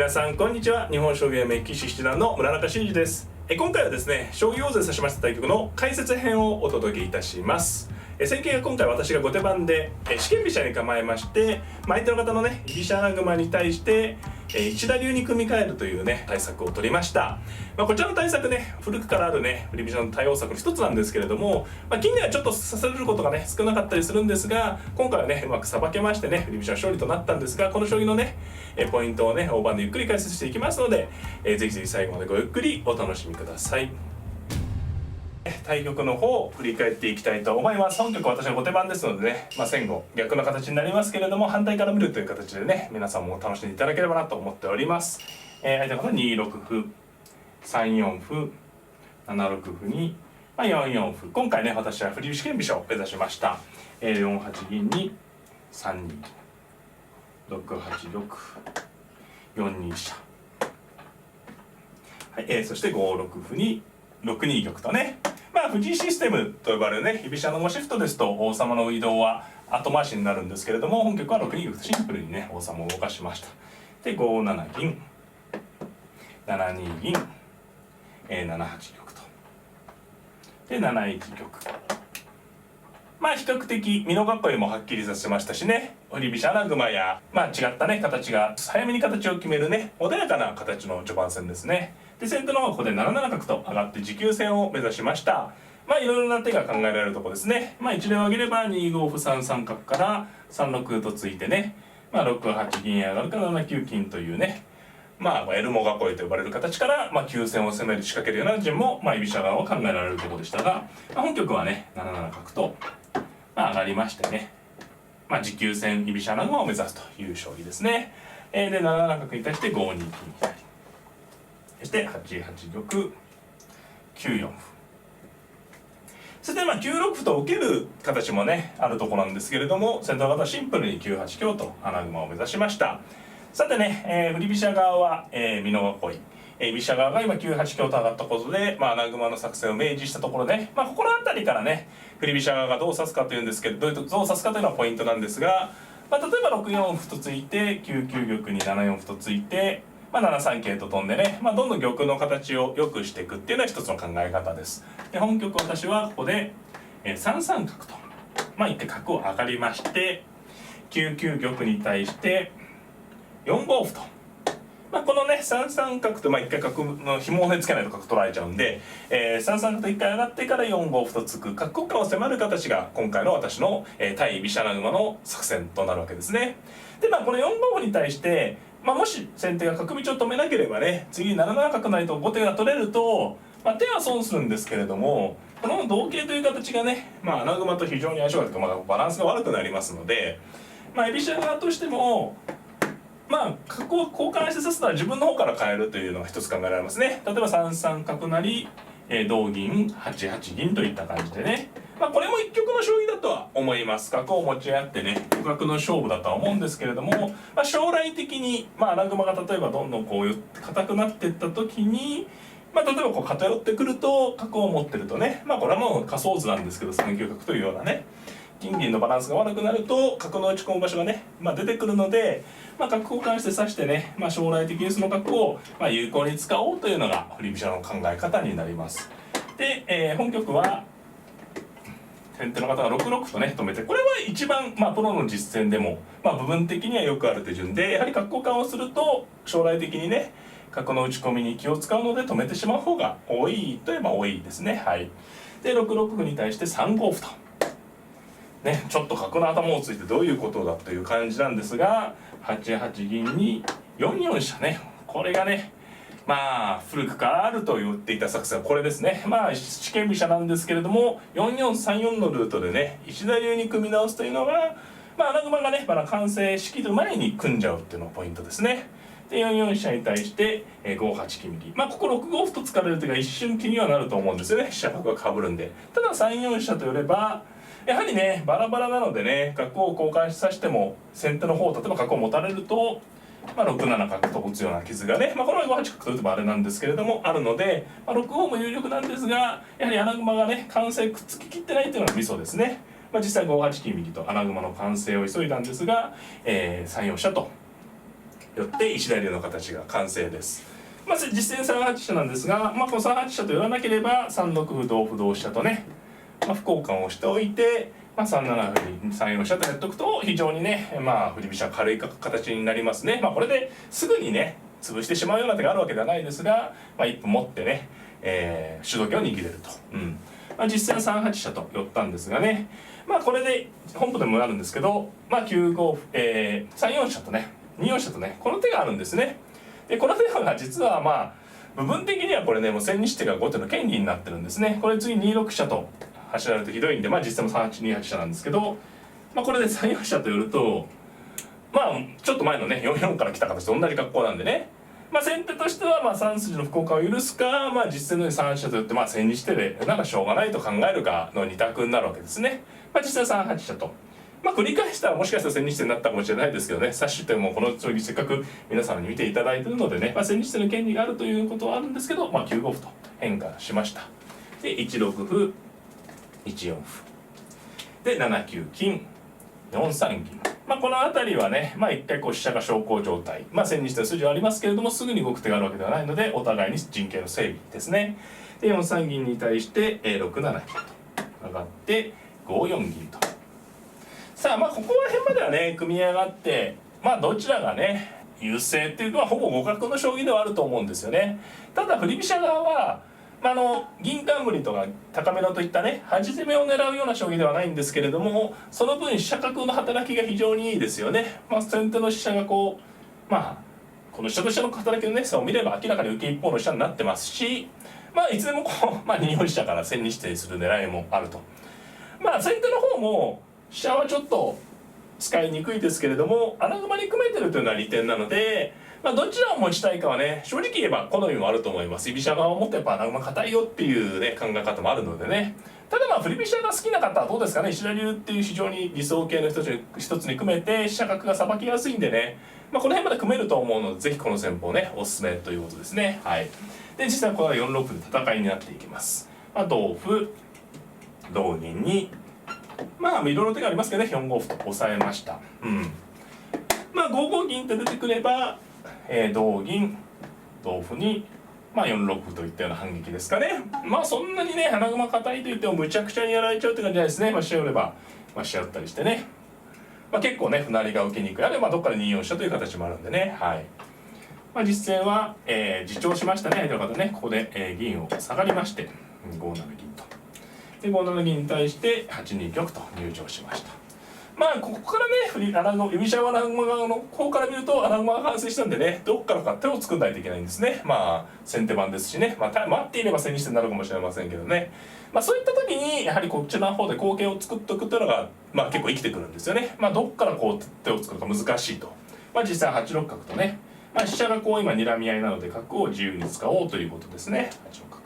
皆さんこんにちは。日本将棋名棋士七段の村中伸二です。今回はですね、将棋王座指しました対局の解説編をお届けいたします。戦型が今回私が後手番で四間飛車に構えまして、相手の方のね居飛車穴熊に対して一田流に組み替えるというね対策を取りました。こちらの対策ね、古くからあるね振り飛車の対応策の一つなんですけれども、近年はちょっと指されることがね少なかったりするんですが、今回はねうまくさばけましてね振り飛車の勝利となったんですが、この将棋のねポイントをね大盤でゆっくり解説していきますので、ぜひぜひ最後までごゆっくりお楽しみください。対局の方を振り返っていきたいと思います。本局私は後手番ですのでね、戦後逆の形になりますけれども、反対から見るという形でね皆さんも楽しんでいただければなと思っております。相手の方は2六歩、3四歩、7六歩に、4四歩。今回ね私は振り四間飛車を目指しました。4八銀に3二銀、6八玉、4二飛車、そして5六歩に6二玉とね、藤井システムと呼ばれるね居飛車の5シフトですと王様の移動は後回しになるんですけれども、本局は6二玉とシンプルにね王様を動かしました。で5七銀、7二銀、7八玉と、で7一玉。比較的美濃囲いもはっきりさせましたしね、振り飛車穴熊や違ったね形が早めに形を決めるね穏やかな形の序盤戦ですね。で先手の方はここで7七角と上がって持久戦を目指しました。いろいろな手が考えられるところですね。一例を挙げれば2五歩3三角から3六歩とついてね、6八銀上がるか7九金というね、エルモ囲いと呼ばれる形から急戦を攻める仕掛けるような順も居飛車側は考えられるところでしたが、本局はね7七角と上がりましてね、持久戦居飛車穴熊を目指すという将棋ですね。で7七角に対して5二金左、そして8八玉、9四歩、そして9六歩と受ける形もねあるところなんですけれども、先手の方はシンプルに9八香と穴熊を目指しました。さてね、振り飛車側は、美濃囲い、居飛車側が今9八香と上がったことで、穴熊の作戦を明示したところね、ここの辺りからね振り飛車側がどう指すかというんですけど、どう指すかというのはポイントなんですが、例えば6四歩とついて9九玉に7四歩とついて、7三桂と飛んでね、どんどん玉の形を良くしていくっていうのは一つの考え方です。で本局私はここで3三角と一回角を上がりまして、9九玉に対して4五歩と、このね3三角と一回角の紐をねつけないと角取られちゃうんで、3三角と一回上がってから4五歩とつく角交換を迫る形が今回の私の対居飛車穴熊の作戦となるわけですね。でこの4五歩に対してもし先手が角道を止めなければね、次7七角成と後手が取れると、手は損するんですけれども、この同桂という形がね、穴熊と非常に相性がいいというか、バランスが悪くなりますので、居飛車側としても角を交換して指すのは自分の方から変えるというのが一つ考えられますね。例えば3三角成、同銀8八銀といった感じでね、これも一局の将棋だとは思います。角を持ち合ってね互角の勝負だとは思うんですけれども、将来的に穴熊が例えばどんどん硬くなっていった時に、例えば偏ってくると角を持ってるとね、これはもう仮想図なんですけど3九角というようなね金銀のバランスが悪くなると角の打ち込む場所がね、出てくるので、角交換して指してね、将来的にその角を有効に使おうというのが振り飛車の考え方になります。で、本局は先手の方が6六歩とね止めて、これは一番プロの実戦でも部分的にはよくある手順で、やはり角交換をすると将来的にね角の打ち込みに気を使うので止めてしまう方が多いといえば多いですね。で6六歩に対して3五歩と。ちょっと角の頭をついてどういうことだという感じなんですが、8八銀に4四飛車ね、これがね古くからあると言っていた作戦はこれですね。四間飛車なんですけれども、4四3四のルートでね石田流に組み直すというのが穴熊がね完成しきる前に組んじゃうっていうのがポイントですね。で4四飛車に対して5八金右、ここ6五歩と突かれる手が一瞬気にはなると思うんですよね。飛車角がかぶるんで。ただ3四飛車と寄ればやはりねバラバラなのでね、角を交換し指しても先手の方例えば角を持たれると、6七角と打つような傷がね、これは5八角と打てばあれなんですけれどもあるので、6五も有力なんですが、やはり穴熊がね完成くっつききってないっていうのがミソですね。実際5八金右と穴熊の完成を急いだんですが、3四飛車とよって石田流の形が完成です。まず実戦3八飛車なんですが、この3八飛車と寄らなければ3六歩同歩同飛車とね、歩交換をしておいて、3七歩に3四飛車とやっておくと非常にね、振り飛車軽い形になりますね。これですぐにね潰してしまうような手があるわけではないですが、一歩持ってね、主導権を握れると。実戦3八飛車と寄ったんですがね、これで本譜でもなるんですけど、9五歩、3四飛車とね2四飛車とねこの手があるんですね。でこの手が実は部分的にはこれねもう千日手が後手の権利になってるんですね。これ次2六飛車と走られるとひどいんで、実際も3八2八飛車なんですけど、これで3四飛車と寄るとちょっと前のね4四から来た形と同じ格好なんでね、先手としては3筋の歩交換を許すか、実戦のように3八飛車と寄って千日手でならしょうがないと考えるかの2択になるわけですね。実際3八飛車と。繰り返したらもしかしたら千日手になったかもしれないですけどね、指し手もこの将棋せっかく皆様に見ていただいているのでね、千日手の権利があるということはあるんですけど、9五歩と変化しました。で1六歩1四歩で7九金4三銀、この辺りはね、一回飛車が小康状態、千日手の筋はありますけれどもすぐに動く手があるわけではないのでお互いに陣形の整備ですね。で4三銀に対して6七金と上がって5四銀と。さあここら辺まではね組み上がって、どちらがね優勢っていうのはほぼ互角の将棋ではあると思うんですよね。ただ振り飛車側は銀冠とか高めのといったね端攻めを狙うような将棋ではないんですけれども、その分飛車角の働きが非常にいいですよね。先手の飛車がこの飛車と飛車の働きのね差を見れば明らかに受け一方の飛車になってますし、いつでも2四飛車から千日手にする狙いもあると。先手の方も飛車はちょっと使いにくいですけれども穴熊に組めてるというのは利点なので、どちらを持ちたいかはね正直言えば好みもあると思います。居飛車側を持ってやっぱ穴熊硬いよっていうね考え方もあるのでね。ただ振り飛車が好きな方はどうですかね、石田流っていう非常に理想形の一つに組めて飛車角がさばきやすいんでね、この辺まで組めると思うのでぜひこの戦法ねおすすめということですね。で実際これは4六歩で戦いになっていきます。同歩同銀にいろいろ手がありますけどね4五歩と抑えました。5五銀って出てくれば、同銀同歩に4六歩といったような反撃ですかね。そんなにね穴熊硬いといってもむちゃくちゃにやられちゃうって感じじゃないですね。飛車寄れば飛車寄ったりしてね、結構ね歩成りが受けにくい、あるいはどっかで2四飛車という形もあるんでね。実戦は、自重しましたね相手の方ね。ここで、銀を下がりまして5七銀と。で5七銀に対して8二玉と入場しました。ここからね居飛車は穴熊側の方から見ると穴熊が完成したんでねどっからか手を作らないといけないんですね。先手番ですしね、待っていれば千日手になるかもしれませんけどね、そういった時にやはりこっちの方で後継を作っておくというのが、結構生きてくるんですよね。どっから手を作るか難しいと。実際8六角とね、飛車が今睨み合いなので角を自由に使おうということですね。8六角。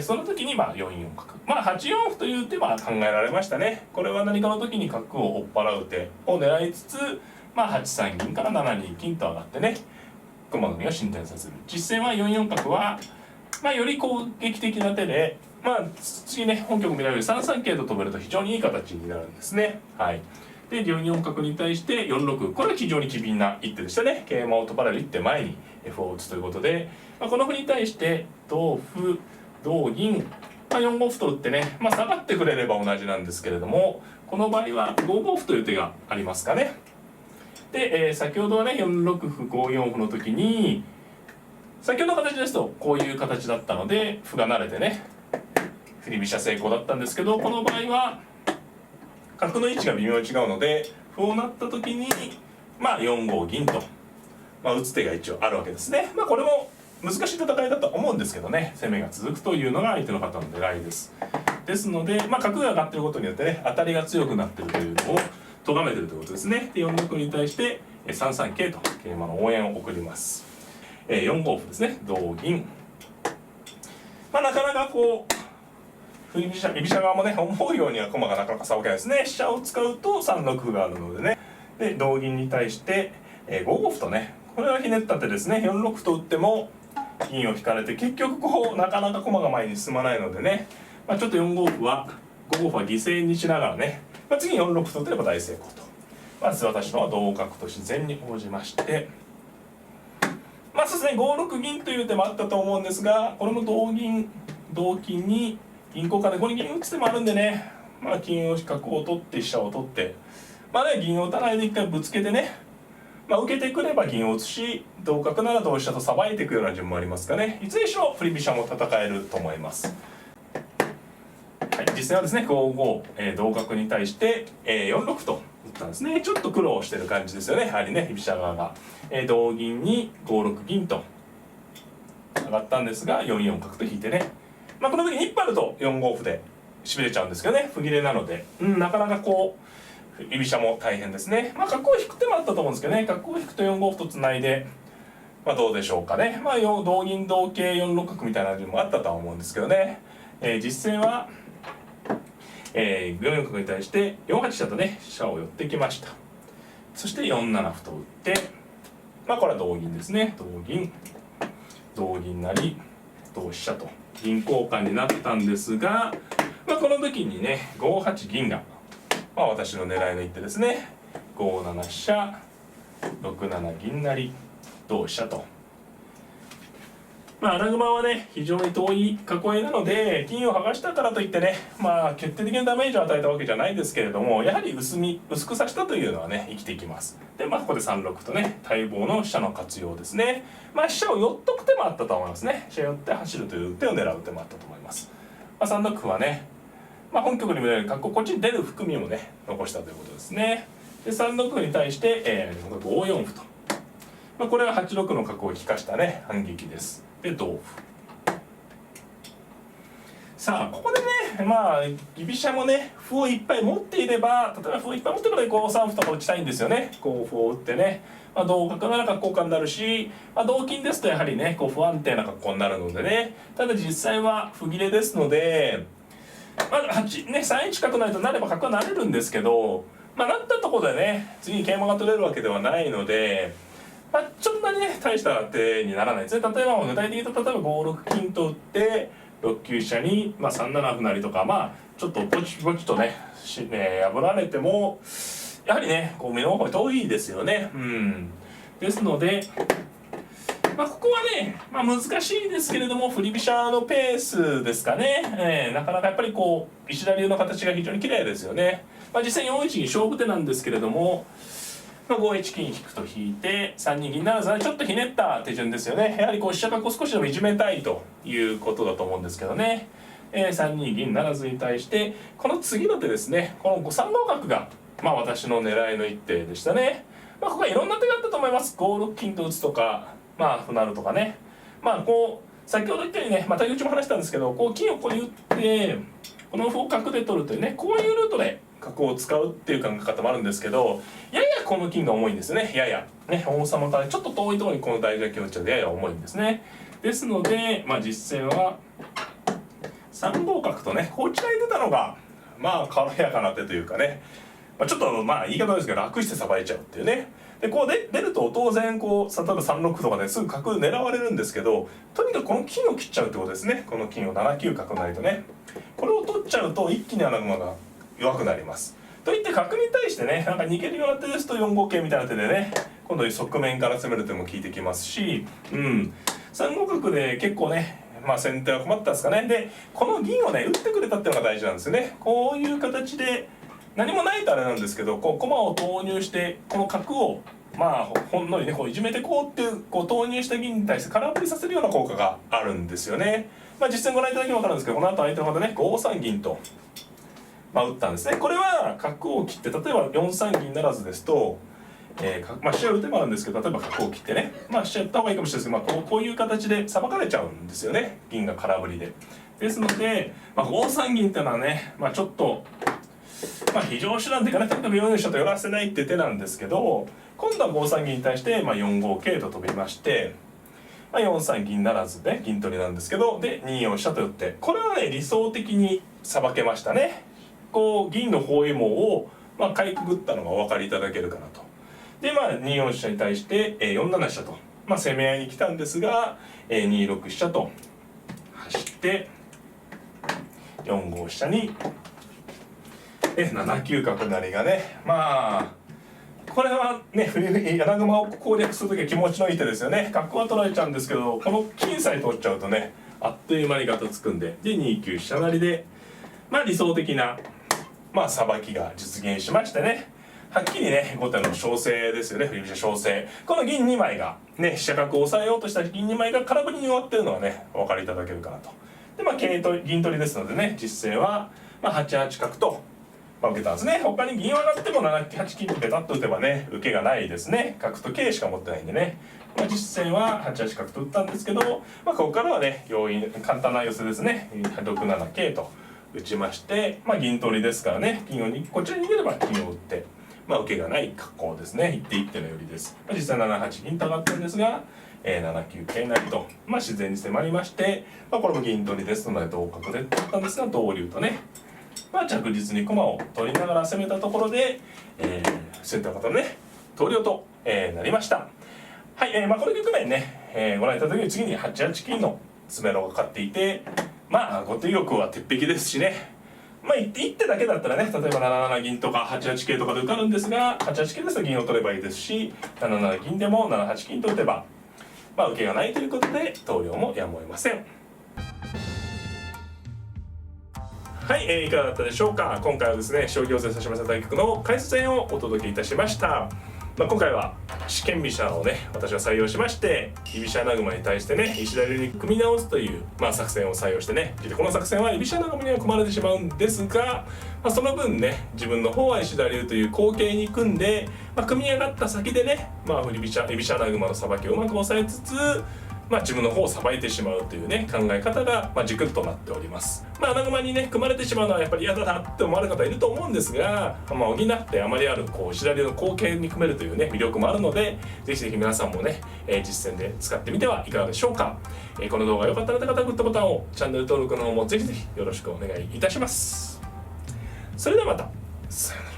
その時に4四角、8四歩という手は考えられましたね。これは何かの時に角を追っ払う手を狙いつつ、8三銀から7二金と上がってね駒組みを進展させる。実戦は4四角は、より攻撃的な手で、次ね本局見られる3三桂と飛べると非常にいい形になるんですね。で4四角に対して4六、これは非常に機敏な一手でしたね。桂馬を飛ばれる一手前に歩を打つということで、この歩に対して同歩同銀、4五歩と打ってね、下がってくれれば同じなんですけれども、この場合は5五歩という手がありますかね。で、先ほどはね4六歩5四歩の時に先ほどの形ですとこういう形だったので歩が慣れてね振り飛車成功だったんですけど、この場合は角の位置が微妙に違うので歩を成った時に4五銀と、打つ手が一応あるわけですね。これも難しい戦いだと思うんですけどね、攻めが続くというのが相手の方の狙いです。ですので、角が上がっていることによってね当たりが強くなっているというのを咎めているということですね。で4六に対して3三桂と桂馬の応援を送ります。4五歩ですね、同銀。なかなか居飛車側もね思うようには駒がなかなかさばけないですね。飛車を使うと3六歩があるのでね。で同銀に対して5五歩とね、これはひねった手ですね。4六歩と打っても銀を引かれて結局なかなか駒が前に進まないのでね、ちょっと4五歩は5五歩は犠牲にしながらね、次に4六歩と打てれば大成功と。まず私のは同角と自然に応じまして、まあそうですね、5六銀という手もあったと思うんですが、これも同銀同金に銀交換でここに銀打つ手もあるんでね、まあ金を角を取って飛車を取って、まあね銀を打たないで一回ぶつけてね、まあ受けてくれば銀を打つし、同角なら同飛車とさばいていくような順もありますかね。いずれにしろ振り飛車も戦えると思います。はい、実戦はですね5五、同角に対して、4六と打ったんですね。ちょっと苦労してる感じですよね、やはりね居飛車側が、同銀に5六銀と上がったんですが、4四角と引いてね、まあこの時に一歩あると4五歩でしびれちゃうんですけどね、歩切れなので、なかなかこう居飛車も大変ですね。まあ角を引く手もあったと思うんですけどね、角を引くと4五歩とつないで、まあどうでしょうかね。まあ同銀同桂4六角みたいな順もあったとは思うんですけどね、実戦は4四角に対して4八飛車とね飛車を寄ってきました。そして4七歩と打って、まあこれは同銀ですね。同銀同銀成同飛車と銀交換になったんですが、まあ、この時にね5八銀が、まあ、私の狙いの一手ですね。5七飛車6七銀成同飛車と。まあ、穴熊はね非常に遠い囲いなので、金を剥がしたからといってね、まあ決定的なダメージを与えたわけじゃないですけれども、やはり薄くさしたというのはね生きてきます。でまあここで3六とね待望の飛車の活用ですね。まあ飛車を寄っとく手もあったと思いますね。飛車寄って走るという手を狙う手もあったと思います。まあ、3六歩はね、まあ、本局にもようにこっちに出る含みもね残したということですね。で3六歩に対して、5四歩と、まあ、これは8六の角を利かしたね反撃です。で同歩。さあここでね、まあ居飛車もね歩をいっぱい持っていれば、例えば歩をいっぱい持ってるので5三歩とか打ちたいんですよね。こう歩を打ってね、まあ、同角なら角交換になるし、まあ、同金ですとやはりねこう不安定な格好になるのでね、ただ実際は歩切れですので、まあ8ね3一角成となれば角は成れるんですけど、まあなったところでね次に桂馬が取れるわけではないので、まあ、そんなにね大した手にならないですね。例えば具体的に言うと、例えば5六金と打って6九飛車に、まあ、3七歩成とか、まあちょっとポチポチとね破られてもやはりねこう目の方が遠いですよね。ですので、まあ、ここはね、まあ、難しいですけれども振り飛車のペースですかね。なかなかやっぱりこう石田流の形が非常に綺麗ですよね。まあ、実際4一に勝負手なんですけれども、まあ、5一金引くと引いて3二銀ならずちょっとひねった手順ですよね。やはりこう飛車角を少しでもいじめたいということだと思うんですけどね。3二銀ならずに対してこの次の手ですね、この3五角がまあ私の狙いの一手でしたね。まあ、ここはいろんな手があったと思います。5六金と打つとか、まあ歩成るとかね、まあこう先ほど言ったようにね、また口も話したんですけど、こう金をここに打ってこの歩を角で取るというね、こういうルートで角を使うっていう考え方もあるんですけど、ややこの金が重いんですね。ややね、王様からちょっと遠いところにこの大事な金を打っちゃうとやや重いんですね。ですので、まあ、実戦は3五角とねこちらに出たのがまあ軽やかな手というかね、まあ、ちょっとまあ言い方ですけど楽してさばいちゃうっていうね。でこう出ると当然こう例えば3六歩とかですぐ角狙われるんですけど、とにかくこの金を切っちゃうってことですね。この金を7九角成とね、これを取っちゃうと一気に穴熊が弱くなります。といって角に対してねなんか逃げるような手ですと4五桂みたいな手でね今度側面から攻める手も効いてきますし、3五角で結構ねまあ先手は困ったんですかね。でこの銀をね打ってくれたっていうのが大事なんですよね。こういう形で何もないとあれなんですけど、こう駒を投入してこの角をまあほんのりねこういじめてこうっていうこう投入した銀に対して空振りさせるような効果があるんですよね。まあ実際ご覧いただければ分かるんですけど、この後相手の方ね5三銀と、まあ、打ったんですね。これは角を切って例えば4三銀ならずですと、まあ飛車打てもあるんですけど、例えば角を切ってね、まあ飛車やった方がいいかもしれないですけど、まあ、こういう形でさばかれちゃうんですよね、銀が空振りで。ですので、まあ、5三銀っていうのはね、まあ、ちょっとまあ非常手段でいかなくても4四飛車と寄らせないっていう手なんですけど、今度は5三銀に対してまあ4五桂と飛びまして、まあ、4三銀ならずね銀取りなんですけど、で2四飛車と寄って、これはね理想的にさばけましたね。こう銀の包囲網をまあかいくぐったのがお分かりいただけるかなと。でまあ2四飛車に対して4七飛車と、まあ、攻め合いに来たんですが2六飛車と走って4五飛車に7九角成がね、まあこれはね穴熊を攻略する時は気持ちのいい手ですよね。角は取られちゃうんですけど、この金さえ取っちゃうとねあっという間にガタつくんで、2九飛車成で理想的なさばきが実現しましてね、はっきりね後手の勝勢ですよね。振り飛車勝勢、この銀2枚がね飛車角を抑えようとした銀2枚が空振りに終わってるのはねお分かりいただけるかなと。で銀取りですのでね、実戦は8八角と受けたんですね。他に銀を上がっても7八金とベタッと打てばね受けがないですね。角と桂しか持ってないんでね、実戦は8八角と打ったんですけど、ここからはね簡単な寄せですね。6七桂と打ちまして、銀取りですからね、金をこちらに逃げれば金を打って、受けがない格好ですね。一手一手の寄りです。実際7八銀と上がったんですが、7九桂成と、自然に迫りまして、これも銀取りですので同角で取ったんですが、同竜とね、着実に駒を取りながら攻めたところで、先手の方のね投了と、なりました。はい、この局面ね、ご覧いただいたように次に8八金の詰めろがかかっていて、後手玉は鉄壁ですしね、一手だけだったらね、例えば7七銀とか8八桂とかで受かるんですが、8八桂ですと銀を取ればいいですし、7七銀でも7八金と打てば、受けがないということで投了もやむを得ません。はい、いかがだったでしょうか。今回はですね、将棋養成指しませ対局の解説編をお届けいたしました。今回は四間飛車をね私は採用しまして、居飛車穴熊に対してね石田流に組み直すという、作戦を採用してね、この作戦は居飛車穴熊には組まれてしまうんですが、その分ね自分の方は石田流という後継に組んで、組み上がった先でね、居飛車穴熊のさばきをうまく抑えつつ、自分の方をさばいてしまうというね考え方が軸となっております。穴熊にね組まれてしまうのはやっぱり嫌だなって思われる方いると思うんですが、補ってあまりある石田流の後継に組めるというね魅力もあるので、ぜひぜひ皆さんもね、実践で使ってみてはいかがでしょうか。この動画が良かったら方はグッドボタンを、チャンネル登録の方もぜひぜひよろしくお願いいたします。それではまた、さよなら。